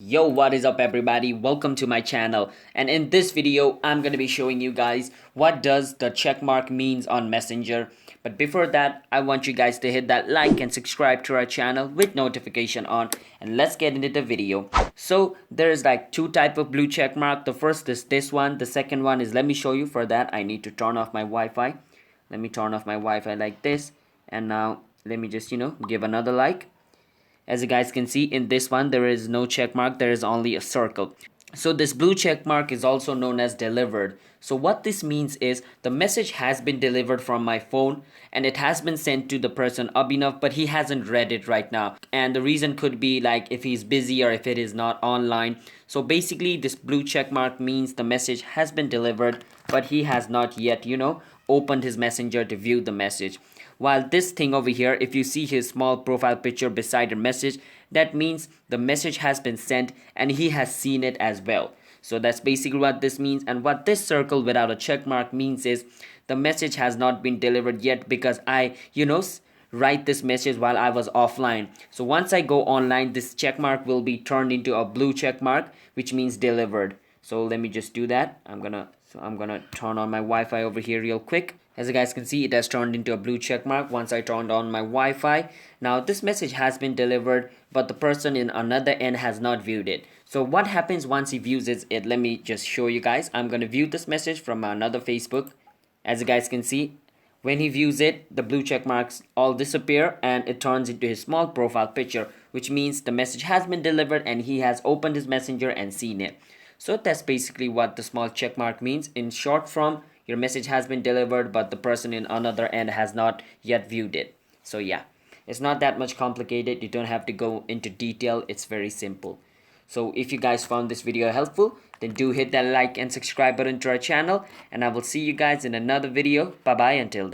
Yo, what is up everybody? Welcome to my channel, and in this video I'm going to be showing you guys what does the check mark means on Messenger. But before that, I want you guys to hit that like and subscribe to our channel with notification on, and let's get into the video. So there's like two type of blue check mark. The first is this one, the second one is, let me show you. For that I need to turn off my Wi-Fi. Let me turn off my Wi-Fi like this, and now let me just give another like. As you guys can see, in this one there is no check mark, there is only a circle. So this blue check mark is also known as delivered. So what this means is the message has been delivered from my phone and it has been sent to the person Abhinav, but he hasn't read it right now. And the reason could be like if he's busy or if it is not online. So basically this blue check mark means the message has been delivered, but he has not yet, opened his messenger to view the message. While this thing over here, if you see his small profile picture beside the message, that means the message has been sent and he has seen it as well. So that's basically what this means. And what this circle without a check mark means is the message has not been delivered yet, because I write this message while I was offline. So once I go online, this check mark will be turned into a blue check mark, which means delivered. So let me just do that. I'm gonna turn on my Wi-Fi over here real quick. As you guys can see, it has turned into a blue check mark once I turned on my Wi-Fi. Now this message has been delivered, but the person in another end has not viewed it. So what happens once he views it? Let me just show you guys. I'm gonna view this message from another Facebook. As you guys can see, when he views it, the blue check marks all disappear and it turns into his small profile picture, which means the message has been delivered and he has opened his messenger and seen it. So that's basically what the small check mark means. In short form, your message has been delivered, but the person in another end has not yet viewed it. So yeah, it's not that much complicated. You don't have to go into detail. It's very simple. So if you guys found this video helpful, then do hit that like and subscribe button to our channel, and I will see you guys in another video. Bye bye until then.